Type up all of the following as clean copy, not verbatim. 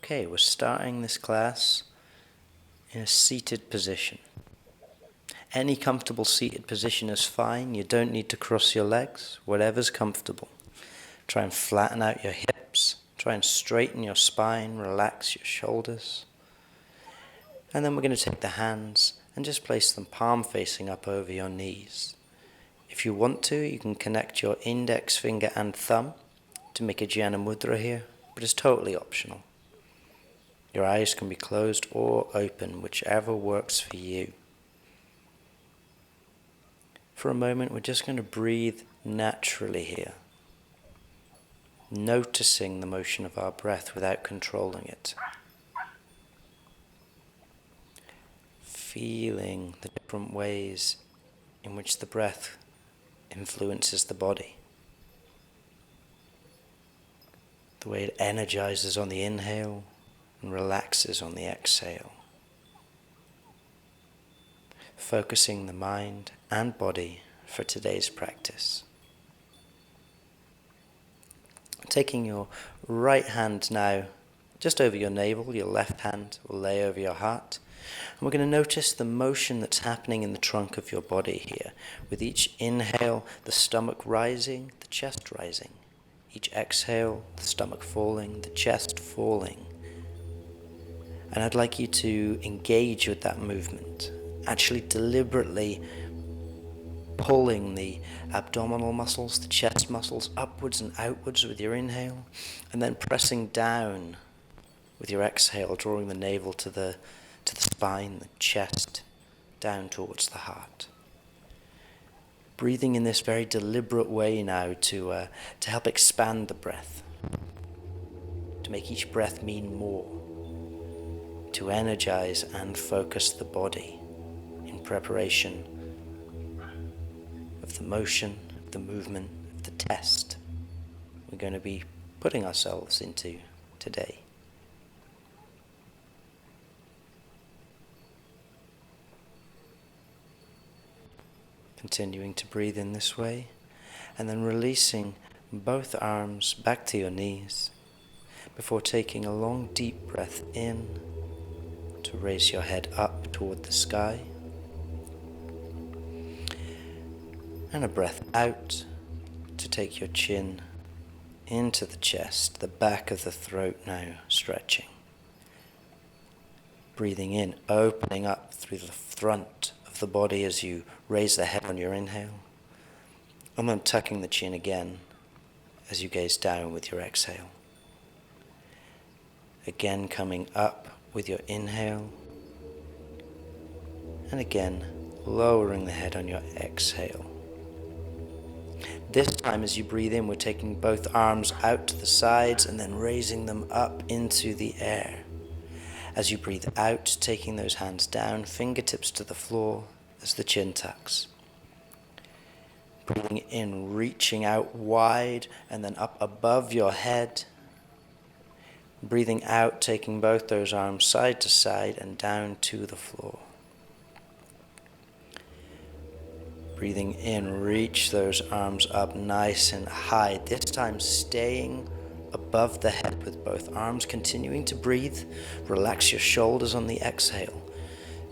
Okay, we're starting this class in a seated position. Any comfortable seated position is fine. You don't need to cross your legs, whatever's comfortable. Try and flatten out your hips. Try and straighten your spine, relax your shoulders. And then we're going to take the hands and just place them palm facing up over your knees. If you want to, you can connect your index finger and thumb to make a Jnana Mudra here, but it's totally optional. Your eyes can be closed or open, whichever works for you. For a moment, we're just going to breathe naturally here, noticing the motion of our breath without controlling it. Feeling the different ways in which the breath influences the body. The way it energizes on the inhale and relaxes on the exhale. Focusing the mind and body for today's practice. Taking your right hand now just over your navel, your left hand will lay over your heart. And we're going to notice the motion that's happening in the trunk of your body here. With each inhale, the stomach rising, the chest rising. Each exhale, the stomach falling, the chest falling. And I'd like you to engage with that movement, actually deliberately pulling the abdominal muscles, the chest muscles upwards and outwards with your inhale, and then pressing down with your exhale, drawing the navel to the spine, the chest, down towards the heart. Breathing in this very deliberate way now to help expand the breath, to make each breath mean more, to energize and focus the body in preparation of the motion, of the movement, of the test we're going to be putting ourselves into today. Continuing to breathe in this way, and then releasing both arms back to your knees before taking a long deep breath in to raise your head up toward the sky, and a breath out to take your chin into the chest, the back of the throat now stretching. Breathing in, opening up through the front of the body as you raise the head on your inhale, and then tucking the chin again as you gaze down with your exhale. Again coming up with your inhale, and again lowering the head on your exhale. This time as you breathe in, we're taking both arms out to the sides and then raising them up into the air. As you breathe out, taking those hands down, fingertips to the floor as the chin tucks. Breathing in, reaching out wide and then up above your head. Breathing out, taking both those arms side to side and down to the floor. Breathing in, reach those arms up nice and high, this time staying above the head with both arms, continuing to breathe. Relax your shoulders on the exhale.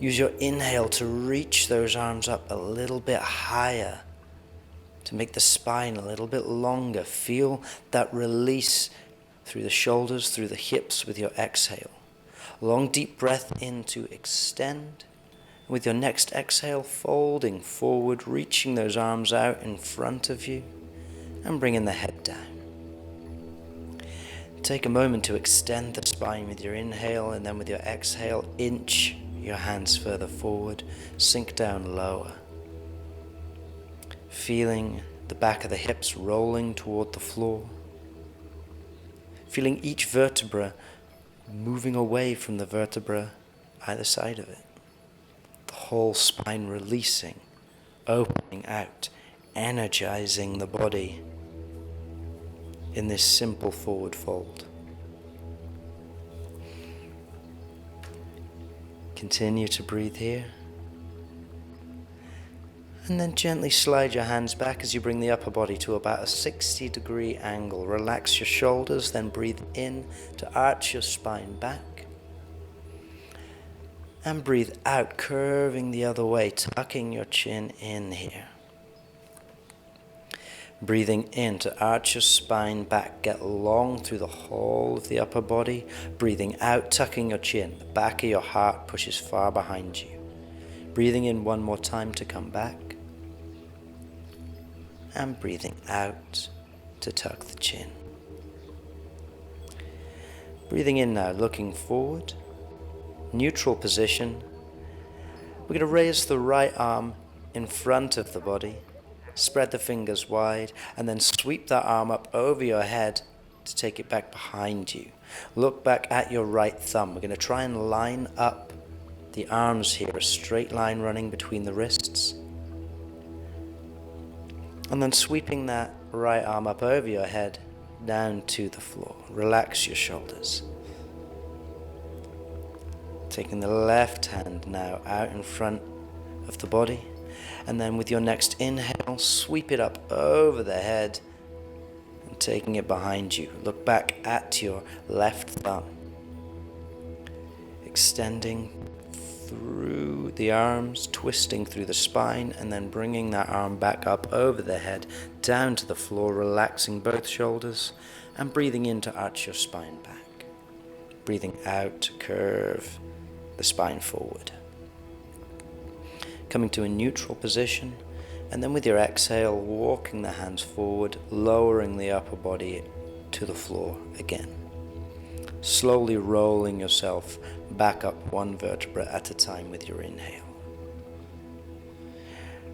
Use your inhale to reach those arms up a little bit higher, to make the spine a little bit longer. Feel that release through the shoulders, through the hips with your exhale. Long deep breath in to extend. With your next exhale, folding forward, reaching those arms out in front of you and bringing the head down. Take a moment to extend the spine with your inhale, and then with your exhale, inch your hands further forward, sink down lower. Feeling the back of the hips rolling toward the floor. Feeling each vertebra moving away from the vertebra either side of it. The whole spine releasing, opening out, energizing the body in this simple forward fold. Continue to breathe here. And then gently slide your hands back as you bring the upper body to about a 60-degree angle. Relax your shoulders, then breathe in to arch your spine back. And breathe out, curving the other way, tucking your chin in here. Breathing in to arch your spine back, get long through the whole of the upper body. Breathing out, tucking your chin. The back of your heart pushes far behind you. Breathing in one more time to come back. And breathing out to tuck the chin. Breathing in now, looking forward. Neutral position. We're going to raise the right arm in front of the body. Spread the fingers wide and then sweep that arm up over your head to take it back behind you. Look back at your right thumb. We're going to try and line up the arms here, a straight line running between the wrists. And then sweeping that right arm up over your head down to the floor. Relax your shoulders. Taking the left hand now out in front of the body. And then with your next inhale, sweep it up over the head and taking it behind you. Look back at your left thumb. Extending through the arms, twisting through the spine, and then bringing that arm back up over the head, down to the floor, relaxing both shoulders, and breathing in to arch your spine back. Breathing out to curve the spine forward. Coming to a neutral position, and then with your exhale, walking the hands forward, lowering the upper body to the floor again. Slowly rolling yourself back up one vertebra at a time with your inhale.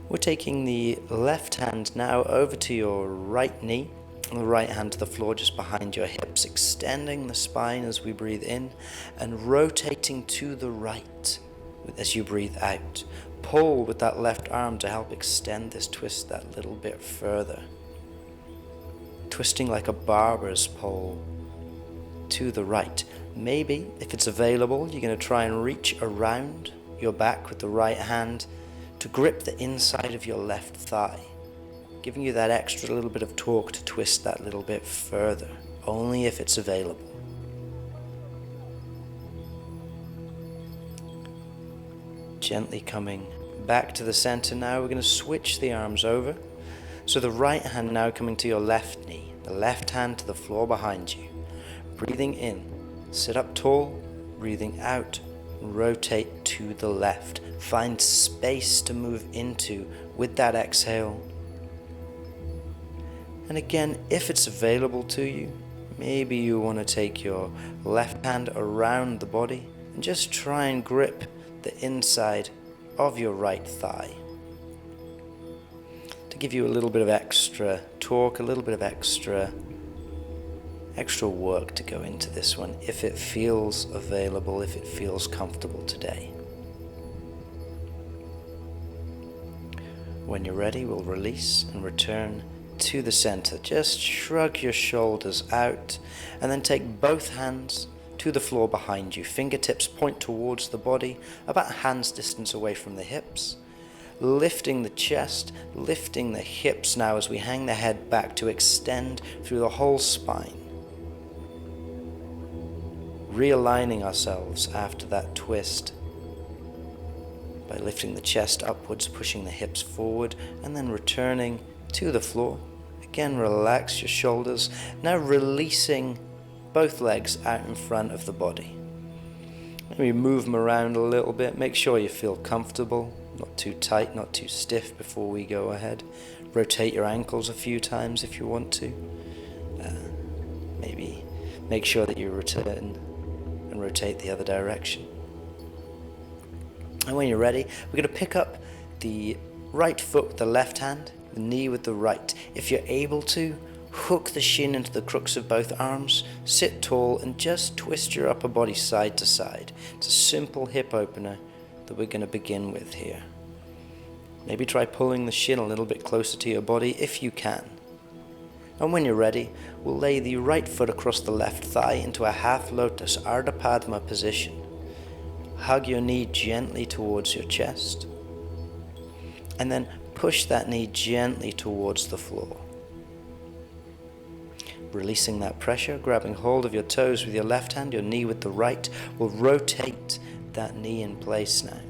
We're taking the left hand now over to your right knee, and the right hand to the floor just behind your hips, extending the spine as we breathe in, and rotating to the right as you breathe out. Pull with that left arm to help extend this twist that little bit further. Twisting like a barber's pole to the right. Maybe, if it's available, you're going to try and reach around your back with the right hand to grip the inside of your left thigh, giving you that extra little bit of torque to twist that little bit further, only if it's available. Gently coming back to the center now, we're going to switch the arms over. So the right hand now coming to your left knee, the left hand to the floor behind you. Breathing in, sit up tall, breathing out, rotate to the left. Find space to move into with that exhale. And again, if it's available to you, maybe you want to take your left hand around the body and just try and grip the inside of your right thigh to give you a little bit of extra torque, a little bit of extra work to go into this one, if it feels available, if it feels comfortable today. When you're ready, we'll release and return to the center. Just shrug your shoulders out and then take both hands to the floor behind you. Fingertips point towards the body, about a hand's distance away from the hips. Lifting the chest, lifting the hips now as we hang the head back to extend through the whole spine. Realigning ourselves after that twist by lifting the chest upwards, pushing the hips forward, and then returning to the floor. Again, relax your shoulders. Now releasing both legs out in front of the body. Maybe move them around a little bit. Make sure you feel comfortable, not too tight, not too stiff before we go ahead. Rotate your ankles a few times if you want to. Maybe make sure that you return and rotate the other direction. And when you're ready, we're going to pick up the right foot with the left hand, the knee with the right. If you're able to, hook the shin into the crooks of both arms, sit tall, and just twist your upper body side to side. It's a simple hip opener that we're going to begin with here. Maybe try pulling the shin a little bit closer to your body if you can. And when you're ready, we'll lay the right foot across the left thigh into a half lotus Ardha Padma position. Hug your knee gently towards your chest. And then push that knee gently towards the floor. Releasing that pressure, grabbing hold of your toes with your left hand, your knee with the right. We'll rotate that knee in place now.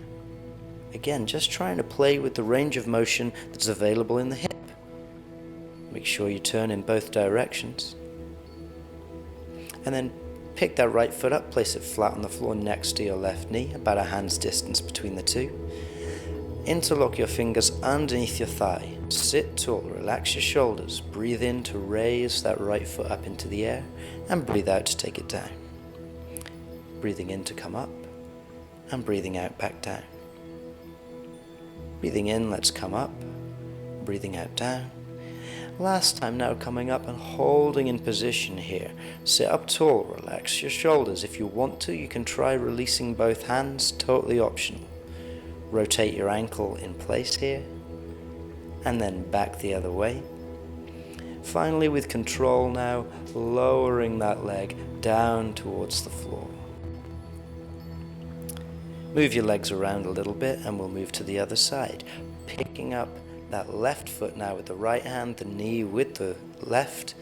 Again, just trying to play with the range of motion that's available in the hip. Make sure you turn in both directions. And then pick that right foot up, place it flat on the floor next to your left knee, about a hand's distance between the two. Interlock your fingers underneath your thigh. Sit tall, relax your shoulders. Breathe in to raise that right foot up into the air, and breathe out to take it down. Breathing in to come up, and breathing out back down. Breathing in, let's come up. Breathing out, down. Last time now, coming up and holding in position here. Sit up tall, relax your shoulders. If you want to, you can try releasing both hands, totally optional. Rotate your ankle in place here, and then back the other way. Finally, with control now, lowering that leg down towards the floor. Move your legs around a little bit and we'll move to the other side. Picking up that left foot now with the right hand, the knee with the left,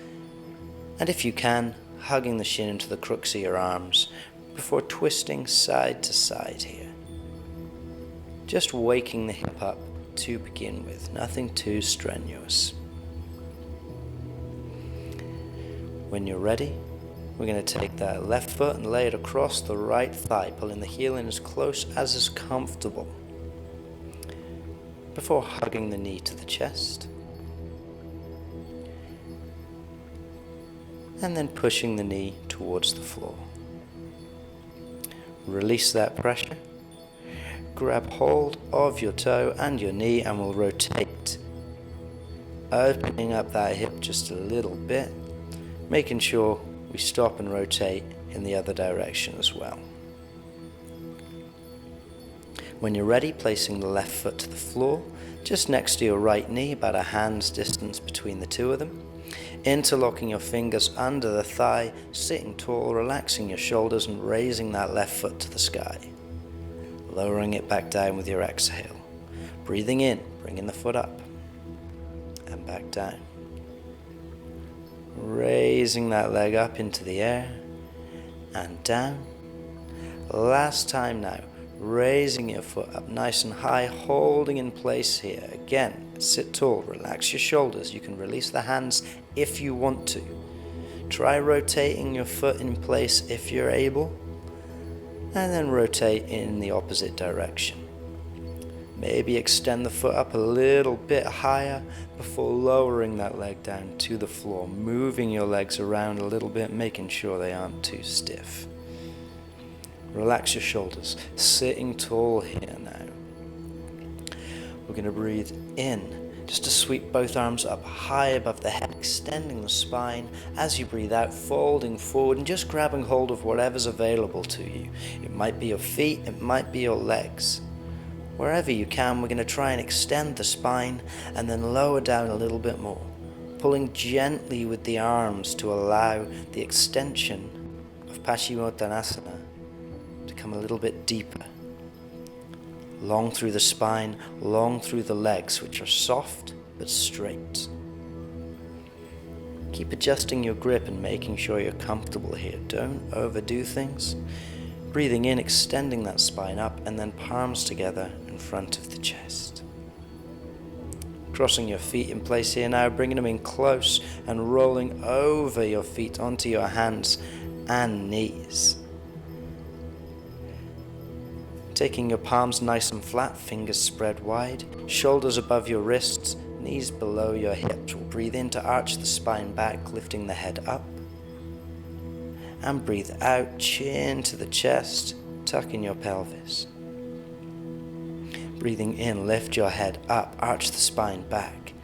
and if you can, hugging the shin into the crooks of your arms before twisting side to side here. Just waking the hip up to begin with, nothing too strenuous. When you're ready, we're going to take that left foot and lay it across the right thigh, pulling the heel in as close as is comfortable, before hugging the knee to the chest, and then pushing the knee towards the floor. Release that pressure. Grab hold of your toe and your knee and we'll rotate, opening up that hip just a little bit, making sure we stop and rotate in the other direction as well. When you're ready, placing the left foot to the floor, just next to your right knee, about a hand's distance between the two of them. Interlocking your fingers under the thigh, sitting tall, relaxing your shoulders and raising that left foot to the sky. Lowering it back down with your exhale. Breathing in, bringing the foot up and back down. Raising that leg up into the air and down. Last time now, raising your foot up nice and high, holding in place here. Again, sit tall, relax your shoulders. You can release the hands if you want to. Try rotating your foot in place if you're able, and then rotate in the opposite direction. Maybe extend the foot up a little bit higher before lowering that leg down to the floor, moving your legs around a little bit, making sure they aren't too stiff. Relax your shoulders, sitting tall here now. We're going to breathe in, just to sweep both arms up high above the head, extending the spine. As you breathe out, folding forward and just grabbing hold of whatever's available to you. It might be your feet, it might be your legs. Wherever you can, we're going to try and extend the spine and then lower down a little bit more, pulling gently with the arms to allow the extension of Paschimottanasana to come a little bit deeper. Long through the spine, long through the legs, which are soft but straight. Keep adjusting your grip and making sure you're comfortable here. Don't overdo things. Breathing in, extending that spine up, and then palms together in front of the chest. Crossing your feet in place here now, bringing them in close and rolling over your feet onto your hands and knees. Taking your palms nice and flat, fingers spread wide, shoulders above your wrists, knees below your hips. We'll breathe in to arch the spine back, lifting the head up. And breathe out, chin to the chest, tucking your pelvis. Breathing in, lift your head up, arch the spine back.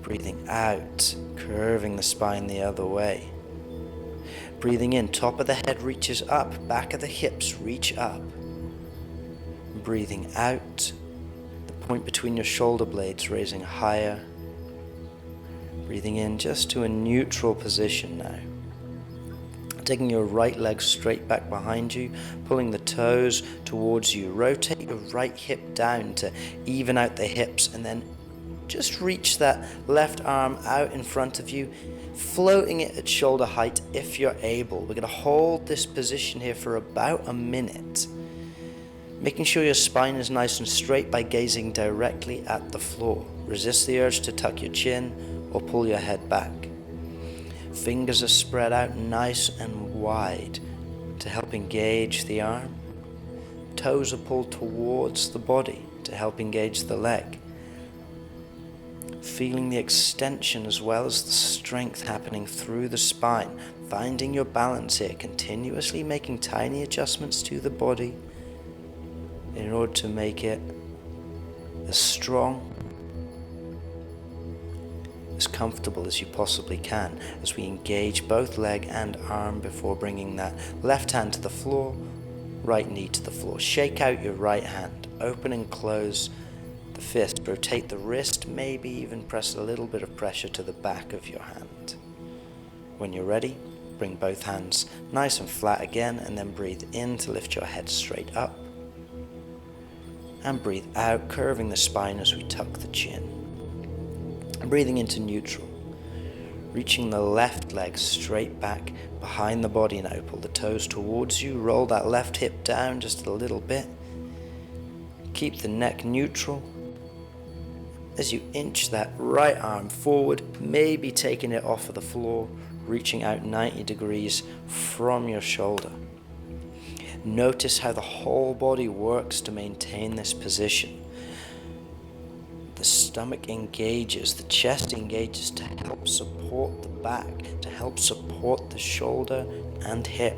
Breathing out, curving the spine the other way. Breathing in, top of the head reaches up, back of the hips reach up. Breathing out, the point between your shoulder blades raising higher. Breathing in just to a neutral position now. Taking your right leg straight back behind you, pulling the toes towards you. Rotate your right hip down to even out the hips, and then just reach that left arm out in front of you, floating it at shoulder height if you're able. We're going to hold this position here for about a minute, making sure your spine is nice and straight by gazing directly at the floor. Resist the urge to tuck your chin or pull your head back. Fingers are spread out nice and wide to help engage the arm. Toes are pulled towards the body to help engage the leg. Feeling the extension as well as the strength happening through the spine. Finding your balance here, continuously making tiny adjustments to the body in order to make it as strong, as comfortable as you possibly can, as we engage both leg and arm before bringing that left hand to the floor, right knee to the floor. Shake out your right hand, open and close the fist, rotate the wrist, maybe even press a little bit of pressure to the back of your hand. When you're ready, bring both hands nice and flat again, and then breathe in to lift your head straight up, and breathe out, curving the spine as we tuck the chin. Breathing into neutral, reaching the left leg straight back behind the body now. Pull the toes towards you, roll that left hip down just a little bit. Keep the neck neutral as you inch that right arm forward, maybe taking it off of the floor, reaching out 90 degrees from your shoulder. Notice how the whole body works to maintain this position. The stomach engages, the chest engages to help support the back, to help support the shoulder and hip.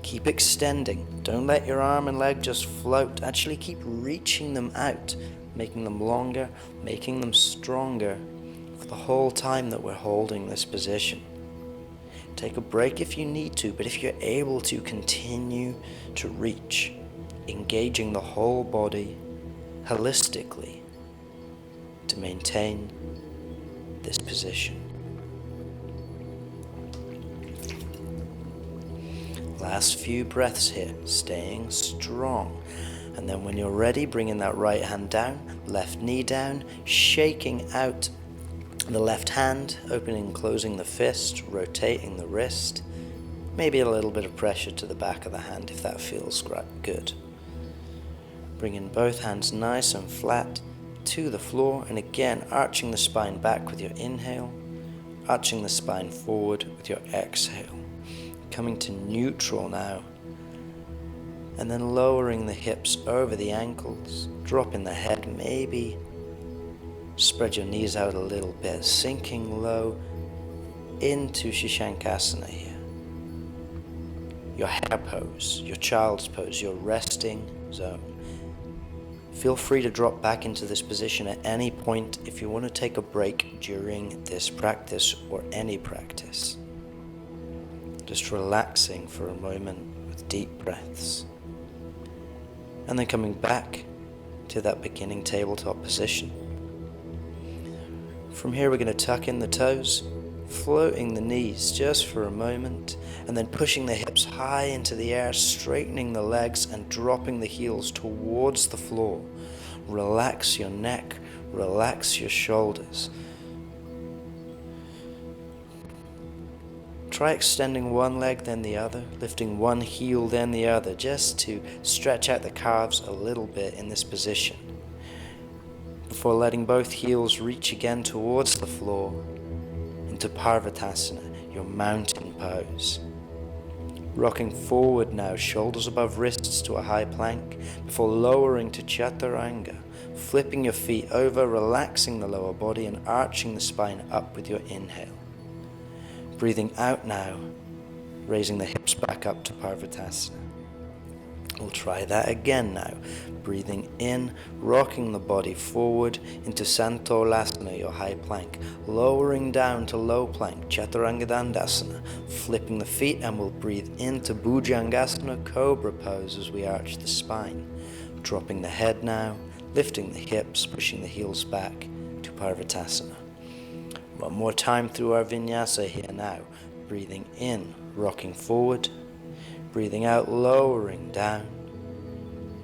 Keep extending. Don't let your arm and leg just float. Actually keep reaching them out, making them longer, making them stronger for the whole time that we're holding this position. Take a break if you need to, but if you're able to, continue to reach, engaging the whole body holistically to maintain this position. Last few breaths here, staying strong. And then when you're ready, bringing that right hand down, left knee down, shaking out the left hand, opening and closing the fist, rotating the wrist. Maybe a little bit of pressure to the back of the hand if that feels good. Bringing both hands nice and flat to the floor, and again arching the spine back with your inhale, arching the spine forward with your exhale. Coming to neutral now, and then lowering the hips over the ankles, dropping the head, maybe spread your knees out a little bit, sinking low into Shishankasana here. Your hare pose, your child's pose, your resting zone. Feel free to drop back into this position at any point if you want to take a break during this practice or any practice. Just relaxing for a moment with deep breaths. And then coming back to that beginning tabletop position. From here we're going to tuck in the toes, floating the knees just for a moment, and then pushing the hips high into the air, straightening the legs and dropping the heels towards the floor. Relax your neck, relax your shoulders. Try extending one leg then the other, lifting one heel then the other, just to stretch out the calves a little bit in this position, before letting both heels reach again towards the floor into Parvatasana, your mountain pose. Rocking forward now, shoulders above wrists to a high plank, before lowering to Chaturanga, flipping your feet over, relaxing the lower body and arching the spine up with your inhale. Breathing out now, raising the hips back up to Parvatasana. We'll try that again now. Breathing in, rocking the body forward into Santolasana, your high plank. Lowering down to low plank, Chaturanga Dandasana. Flipping the feet, and we'll breathe into Bhujangasana, Cobra pose as we arch the spine. Dropping the head now, lifting the hips, pushing the heels back to Parvatasana. One more time through our Vinyasa here now. Breathing in, rocking forward. Breathing out, lowering down.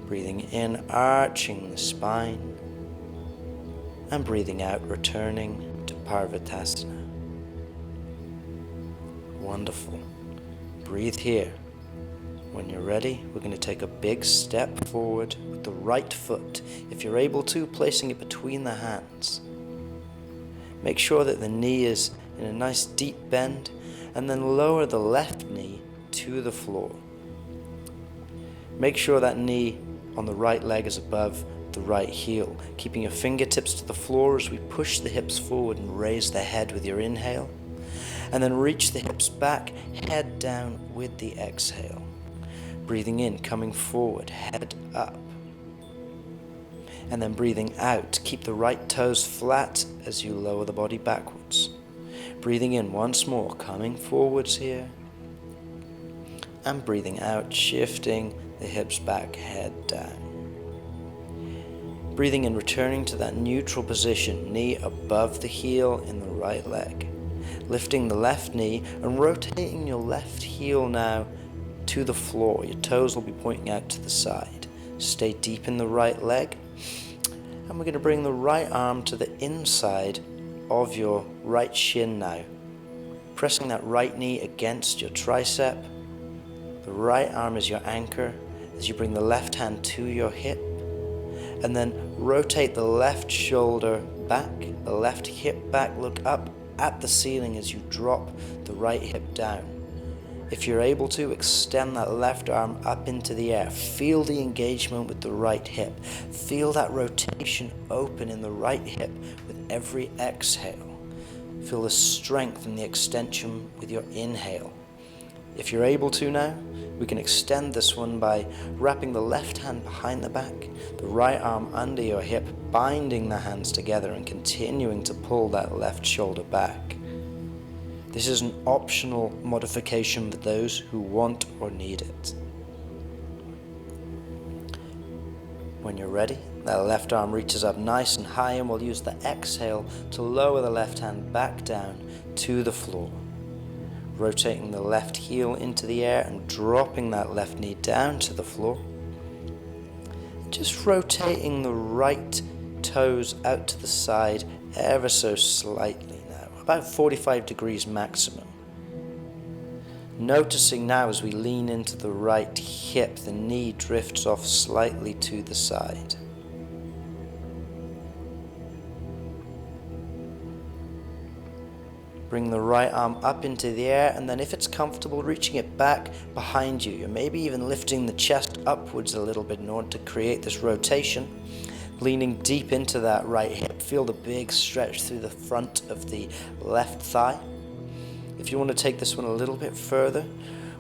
Breathing in, arching the spine. And breathing out, returning to Parvatasana. Wonderful. Breathe here. When you're ready, we're going to take a big step forward with the right foot. If you're able to, placing it between the hands. Make sure that the knee is in a nice deep bend, and then lower the left knee to the floor. Make sure that knee on the right leg is above the right heel, keeping your fingertips to the floor as we push the hips forward and raise the head with your inhale, and then reach the hips back, head down with the exhale. Breathing in, coming forward, head up. And then breathing out, keep the right toes flat as you lower the body backwards. Breathing in once more, coming forwards here. And breathing out, shifting the hips back, head down. Breathing in, returning to that neutral position, knee above the heel in the right leg. Lifting the left knee and rotating your left heel now to the floor. Your toes will be pointing out to the side. Stay deep in the right leg. And we're going to bring the right arm to the inside of your right shin now. Pressing that right knee against your tricep. The right arm is your anchor as you bring the left hand to your hip. And then rotate the left shoulder back, the left hip back. Look up at the ceiling as you drop the right hip down. If you're able to, extend that left arm up into the air. Feel the engagement with the right hip. Feel that rotation open in the right hip with every exhale. Feel the strength and the extension with your inhale. If you're able to now, we can extend this one by wrapping the left hand behind the back, the right arm under your hip, binding the hands together and continuing to pull that left shoulder back. This is an optional modification for those who want or need it. When you're ready, that left arm reaches up nice and high, and we'll use the exhale to lower the left hand back down to the floor. Rotating the left heel into the air and dropping that left knee down to the floor. Just rotating the right toes out to the side ever so slightly now, about 45 degrees maximum. Noticing now as we lean into the right hip, the knee drifts off slightly to the side. Bring the right arm up into the air, and then if it's comfortable, reaching it back behind you. You're maybe even lifting the chest upwards a little bit in order to create this rotation. Leaning deep into that right hip. Feel the big stretch through the front of the left thigh. If you want to take this one a little bit further,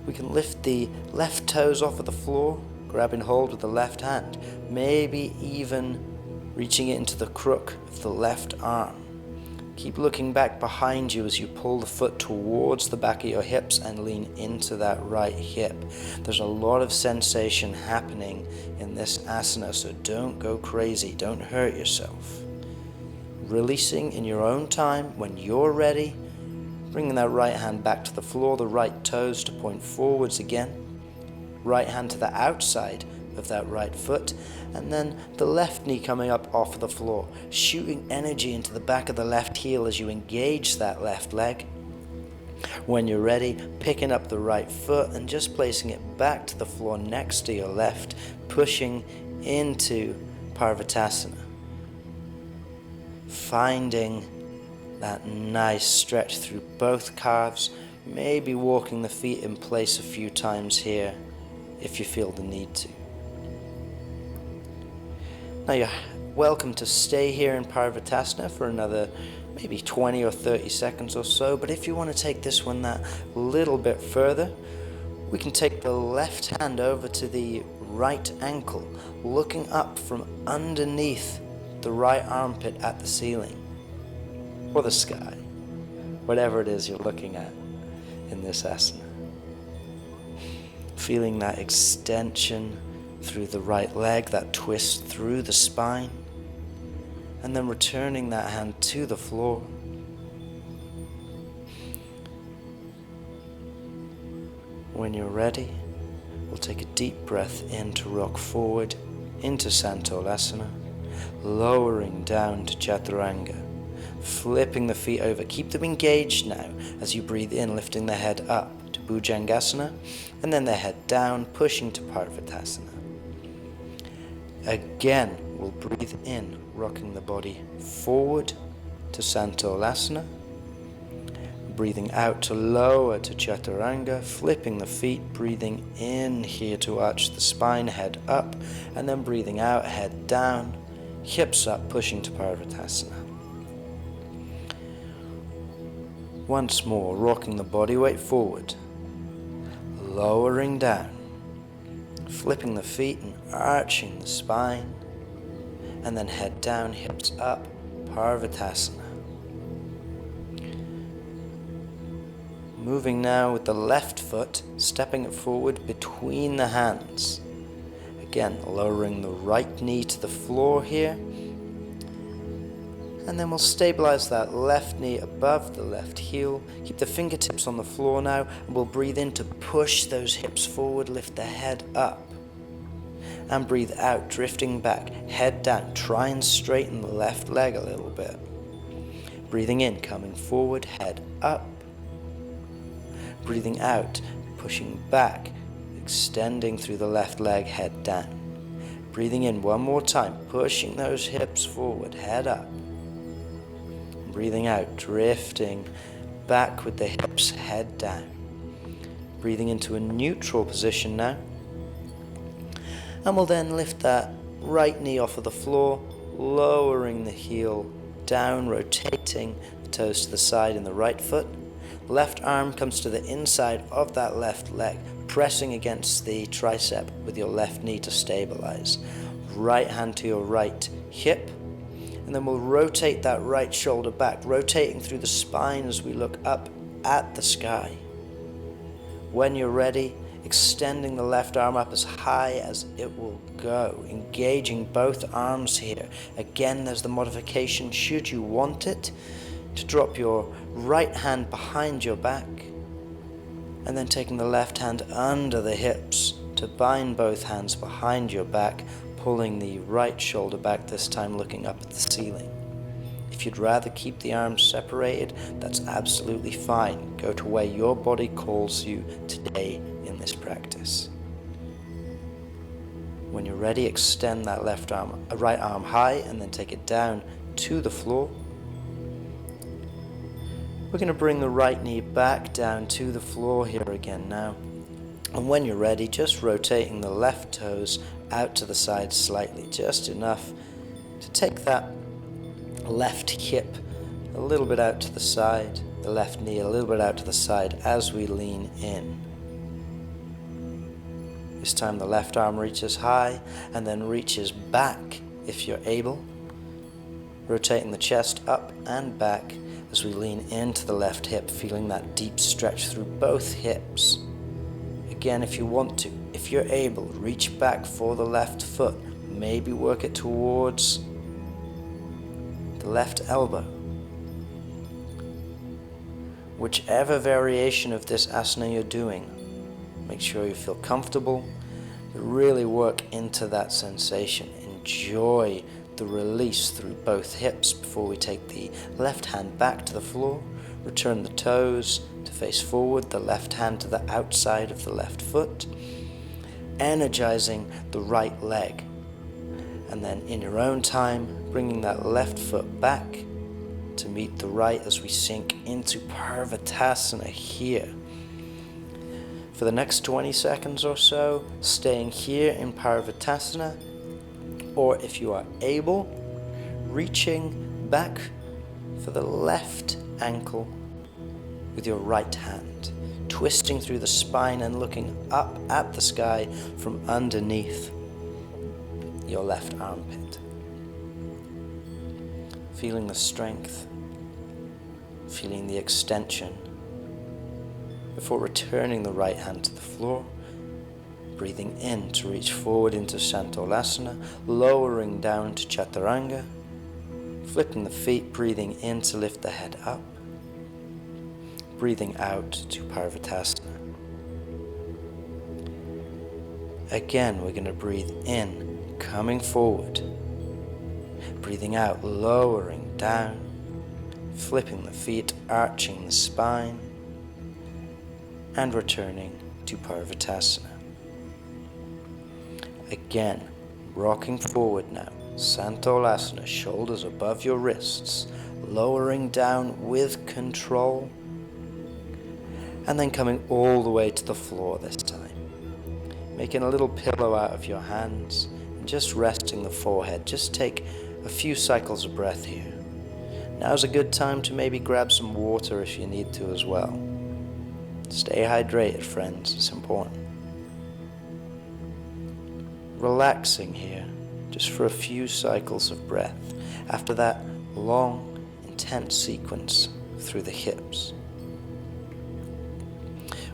we can lift the left toes off of the floor, grabbing hold with the left hand, maybe even reaching it into the crook of the left arm. Keep looking back behind you as you pull the foot towards the back of your hips and lean into that right hip. There's a lot of sensation happening in this asana, so don't go crazy, don't hurt yourself. Releasing in your own time when you're ready, bringing that right hand back to the floor, the right toes to point forwards again, right hand to the outside of that right foot, and then the left knee coming up off of the floor, shooting energy into the back of the left heel as you engage that left leg. When you're ready, picking up the right foot and just placing it back to the floor next to your left, pushing into Parvatasana. Finding that nice stretch through both calves, maybe walking the feet in place a few times here if you feel the need to. Now you're welcome to stay here in Parvatasana for another maybe 20 or 30 seconds or so, but if you want to take this one that little bit further, we can take the left hand over to the right ankle, looking up from underneath the right armpit at the ceiling, or the sky, whatever it is you're looking at in this asana. Feeling that extension through the right leg, that twist through the spine, and then returning that hand to the floor. When you're ready, we'll take a deep breath in to rock forward into Santolasana, lowering down to Chaturanga, flipping the feet over. Keep them engaged now as you breathe in, lifting the head up to Bhujangasana, and then the head down, pushing to Parvatasana. Again, we'll breathe in, rocking the body forward to Santolasana, breathing out to lower to Chaturanga, flipping the feet, breathing in here to arch the spine, head up, and then breathing out, head down, hips up, pushing to Parvatasana. Once more, rocking the body weight forward, lowering down, flipping the feet and arching the spine, and then head down, hips up, Parvatasana. Moving now with the left foot, stepping it forward between the hands. Again, lowering the right knee to the floor here. And then we'll stabilize that left knee above the left heel. Keep the fingertips on the floor now, and we'll breathe in to push those hips forward, lift the head up. And breathe out, drifting back, head down. Try and straighten the left leg a little bit. Breathing in, coming forward, head up. Breathing out, pushing back, extending through the left leg, head down. Breathing in one more time, pushing those hips forward, head up. Breathing out, drifting back with the hips, head down. Breathing into a neutral position now. And we'll then lift that right knee off of the floor, lowering the heel down, rotating the toes to the side in the right foot. Left arm comes to the inside of that left leg, pressing against the tricep with your left knee to stabilize. Right hand to your right hip, and then we'll rotate that right shoulder back, rotating through the spine as we look up at the sky. When you're ready, extending the left arm up as high as it will go, engaging both arms here. Again, there's the modification, should you want it, to drop your right hand behind your back, and then taking the left hand under the hips to bind both hands behind your back, pulling the right shoulder back, this time looking up at the ceiling. If you'd rather keep the arms separated, that's absolutely fine. Go to where your body calls you today in this practice. When you're ready, extend that right arm high, and then take it down to the floor. We're going to bring the right knee back down to the floor here again now. And when you're ready, just rotating the left toes out to the side slightly, just enough to take that left hip a little bit out to the side, the left knee a little bit out to the side as we lean in. This time the left arm reaches high and then reaches back if you're able, rotating the chest up and back as we lean into the left hip, feeling that deep stretch through both hips. Again, if you want to, if you're able, reach back for the left foot, maybe work it towards the left elbow. Whichever variation of this asana you're doing, make sure you feel comfortable, but really work into that sensation. Enjoy the release through both hips before we take the left hand back to the floor. Return the toes to face forward, the left hand to the outside of the left foot, energizing the right leg. And then in your own time, bringing that left foot back to meet the right as we sink into Parvatasana here. For the next 20 seconds or so, staying here in Parvatasana, or if you are able, reaching back for the left ankle with your right hand, twisting through the spine and looking up at the sky from underneath your left armpit. Feeling the strength, feeling the extension, before returning the right hand to the floor, breathing in to reach forward into Santolasana, lowering down to Chaturanga, flipping the feet, breathing in to lift the head up, breathing out to Parvatasana. Again, we're going to breathe in, coming forward. Breathing out, lowering down, flipping the feet, arching the spine, and returning to Parvatasana. Again, rocking forward now, Santolasana, shoulders above your wrists, lowering down with control, and then coming all the way to the floor this time. Making a little pillow out of your hands, and just resting the forehead. Just take a few cycles of breath here. Now's a good time to maybe grab some water if you need to as well. Stay hydrated, friends, it's important. Relaxing here, just for a few cycles of breath, after that long, intense sequence through the hips.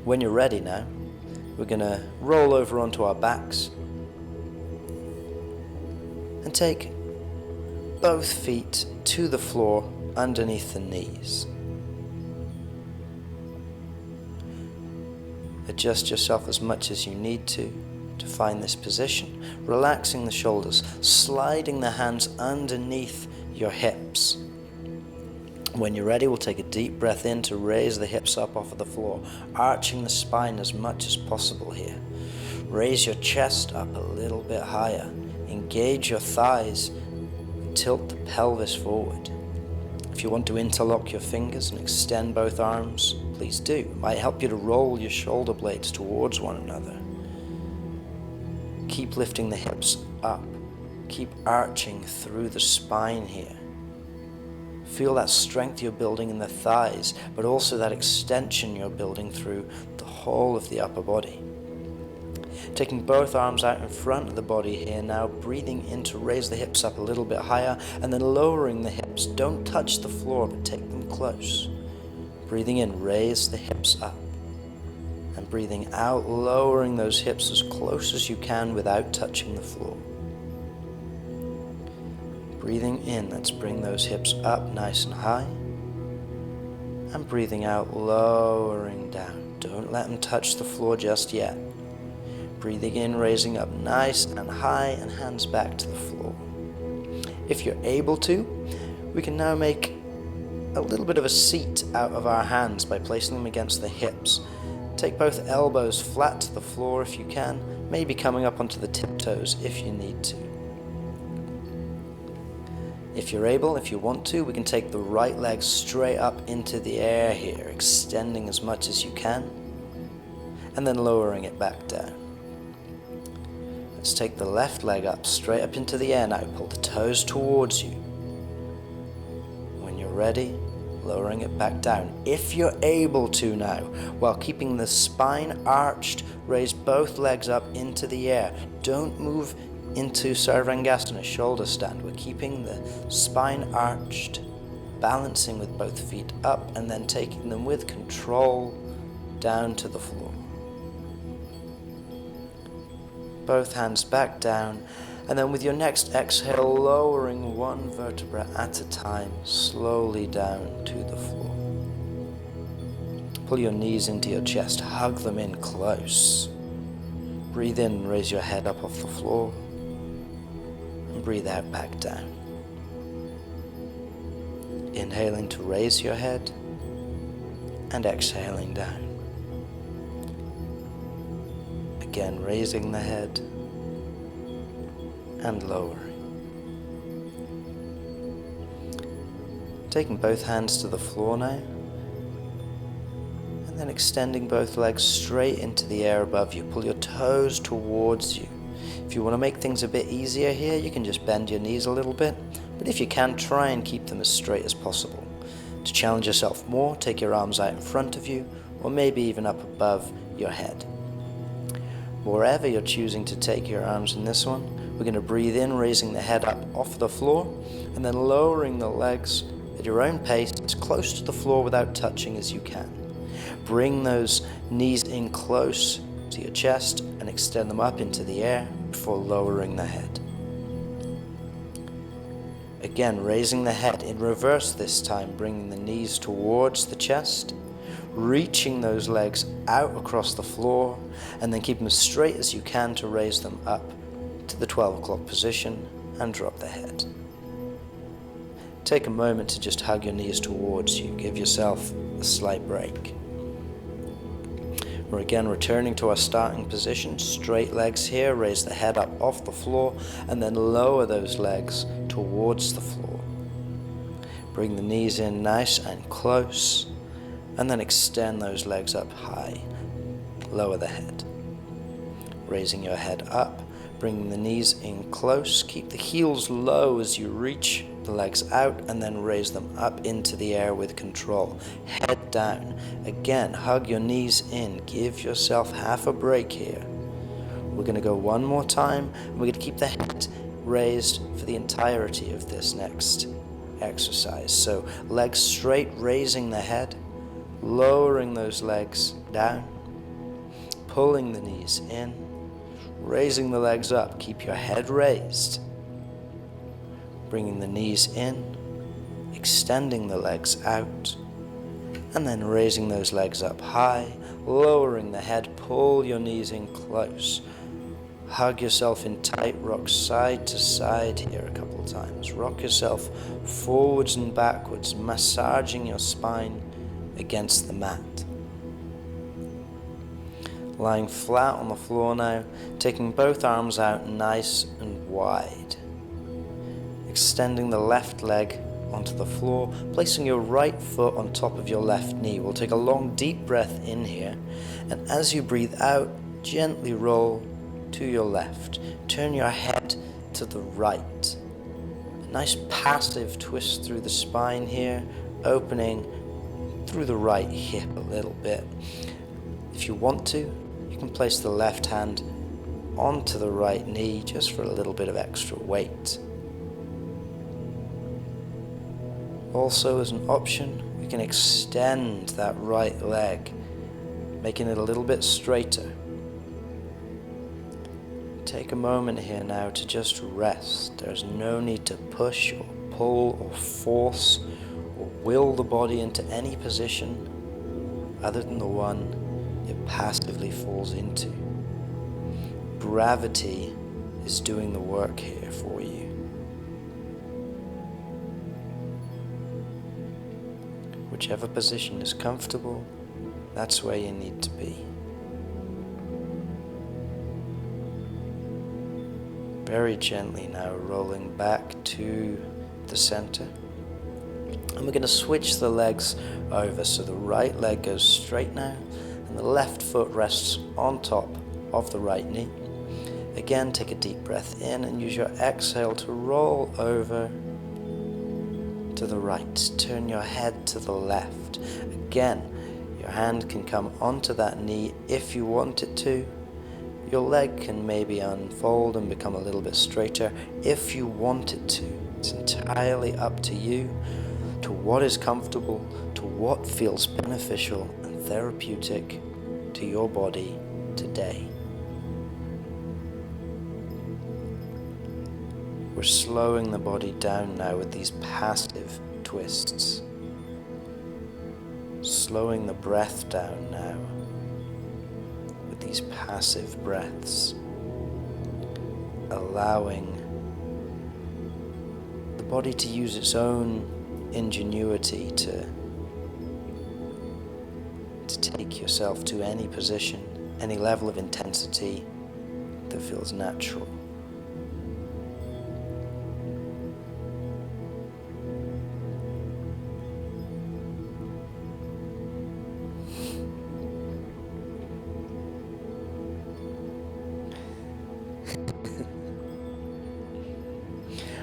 When you're ready now, we're going to roll over onto our backs and take both feet to the floor underneath the knees. Adjust yourself as much as you need to find this position, relaxing the shoulders, sliding the hands underneath your hips. When you're ready, we'll take a deep breath in to raise the hips up off of the floor, arching the spine as much as possible here. Raise your chest up a little bit higher, engage your thighs, tilt the pelvis forward. If you want to interlock your fingers and extend both arms, please do. It might help you to roll your shoulder blades towards one another. Keep lifting the hips up. Keep arching through the spine here. Feel that strength you're building in the thighs, but also that extension you're building through the whole of the upper body. Taking both arms out in front of the body here now, breathing in to raise the hips up a little bit higher, and then lowering the hips. Don't touch the floor, but take them close. Breathing in, raise the hips up. And breathing out, lowering those hips as close as you can without touching the floor. Breathing in, let's bring those hips up nice and high. And breathing out, lowering down. Don't let them touch the floor just yet. Breathing in, raising up nice and high, and hands back to the floor. If you're able to, we can now make a little bit of a seat out of our hands by placing them against the hips. Take both elbows flat to the floor if you can, maybe coming up onto the tiptoes if you need to. If you're able, if you want to, we can take the right leg straight up into the air here, extending as much as you can, and then lowering it back down. Let's take the left leg up, straight up into the air now. Pull the toes towards you. When you're ready, lowering it back down. If you're able to now, while keeping the spine arched, raise both legs up into the air. Don't move into Sarvangasana, shoulder stand. We're keeping the spine arched, balancing with both feet up, and then taking them with control down to the floor. Both hands back down, and then with your next exhale, lowering one vertebra at a time, slowly down to the floor. Pull your knees into your chest, hug them in close. Breathe in, raise your head up off the floor, and breathe out back down. Inhaling to raise your head, and exhaling down. Again, raising the head and lowering. Taking both hands to the floor now, and then extending both legs straight into the air above you. Pull your toes towards you. If you want to make things a bit easier here, you can just bend your knees a little bit, but if you can, try and keep them as straight as possible. To challenge yourself more, take your arms out in front of you, or maybe even up above your head. Wherever you're choosing to take your arms in this one, we're going to breathe in, raising the head up off the floor, and then lowering the legs at your own pace, as close to the floor without touching as you can. Bring those knees in close to your chest and extend them up into the air before lowering the head. Again, raising the head in reverse this time, bringing the knees towards the chest, reaching those legs out across the floor, and then keep them as straight as you can to raise them up to the 12 o'clock position and drop the head. Take a moment to just hug your knees towards you. Give yourself a slight break. We're again returning to our starting position. Straight legs here. Raise the head up off the floor and then lower those legs towards the floor. Bring the knees in nice and close, and then extend those legs up high. Lower the head. Raising your head up, bringing the knees in close. Keep the heels low as you reach the legs out, and then raise them up into the air with control. Head down. Again, hug your knees in. Give yourself half a break here. We're going to go one more time, and we're going to keep the head raised for the entirety of this next exercise. So legs straight, raising the head, lowering those legs down, pulling the knees in, raising the legs up. Keep your head raised. Bringing the knees in, extending the legs out, and then raising those legs up high, lowering the head. Pull your knees in close. Hug yourself in tight. Rock side to side here a couple of times. Rock yourself forwards and backwards, massaging your spine against the mat. Lying flat on the floor now, taking both arms out nice and wide. Extending the left leg onto the floor, placing your right foot on top of your left knee. We'll take a long deep breath in here, and as you breathe out, gently roll to your left. Turn your head to the right. A nice passive twist through the spine here, opening through the right hip a little bit. If you want to, you can place the left hand onto the right knee just for a little bit of extra weight. Also, as an option, we can extend that right leg, making it a little bit straighter. Take a moment here now to just rest. There's no need to push or pull or force or will the body into any position other than the one it passively falls into. Gravity is doing the work here for you. Whichever position is comfortable, that's where you need to be. Very gently now rolling back to the center. And we're going to switch the legs over, so the right leg goes straight now, and the left foot rests on top of the right knee. Again, take a deep breath in and use your exhale to roll over to the right. Turn your head to the left. Again, your hand can come onto that knee if you want it to. Your leg can maybe unfold and become a little bit straighter if you want it to. It's entirely up to you, to what is comfortable, to what feels beneficial and therapeutic to your body today. We're slowing the body down now with these passive twists. Slowing the breath down now with these passive breaths. Allowing the body to use its own ingenuity to take yourself to any position, any level of intensity that feels natural.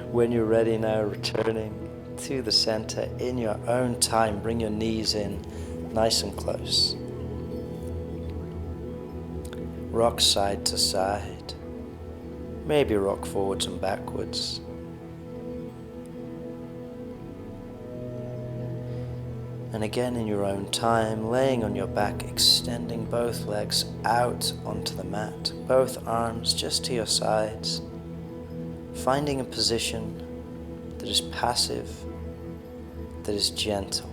When you're ready now, returning to the center in your own time, bring your knees in nice and close. Rock side to side. Maybe rock forwards and backwards. And again in your own time, laying on your back, extending both legs out onto the mat, both arms just to your sides. Finding a position that is passive, that is gentle.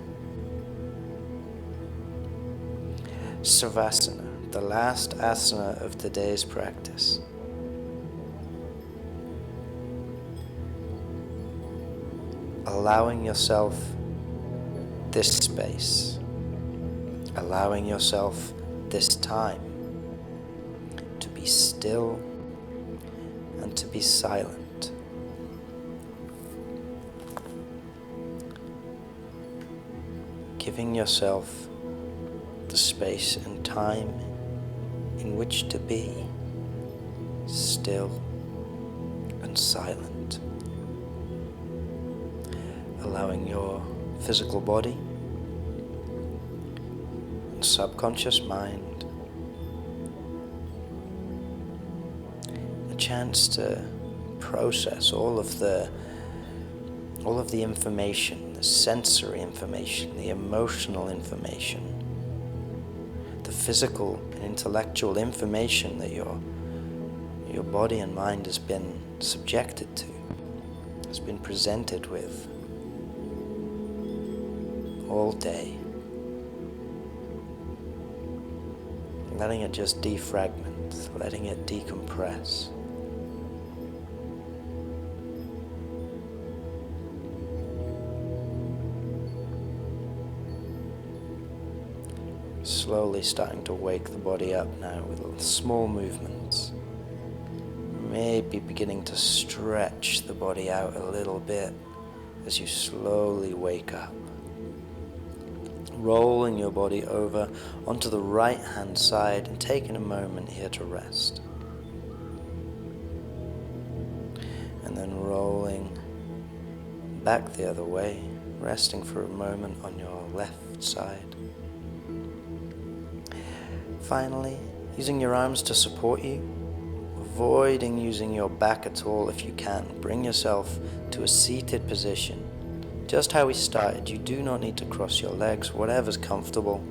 Savasana, the last asana of today's practice. Allowing yourself this space, allowing yourself this time to be still and to be silent. Giving yourself the space and time in which to be still and silent. Allowing your physical body and subconscious mind a chance to process all of the information, the sensory information, the emotional information, the physical and intellectual information that your body and mind has been subjected to, has been presented with all day. Letting it just defragment, letting it decompress. Slowly starting to wake the body up now with small movements. Maybe beginning to stretch the body out a little bit as you slowly wake up. Rolling your body over onto the right hand side and taking a moment here to rest. And then rolling back the other way, resting for a moment on your left side. Finally, using your arms to support you, avoiding using your back at all if you can. Bring yourself to a seated position. Just how we started, you do not need to cross your legs, whatever's comfortable,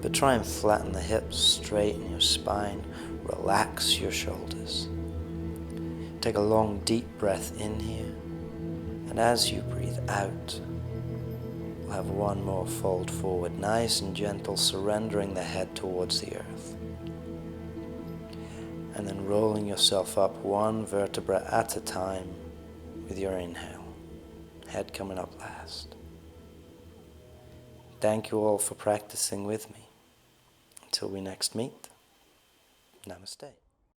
but try and flatten the hips, straighten your spine, relax your shoulders. Take a long deep breath in here, and as you breathe out, we'll have one more fold forward, nice and gentle, surrendering the head towards the earth. And then rolling yourself up one vertebra at a time with your inhale. Head coming up last. Thank you all for practicing with me. Until we next meet, namaste.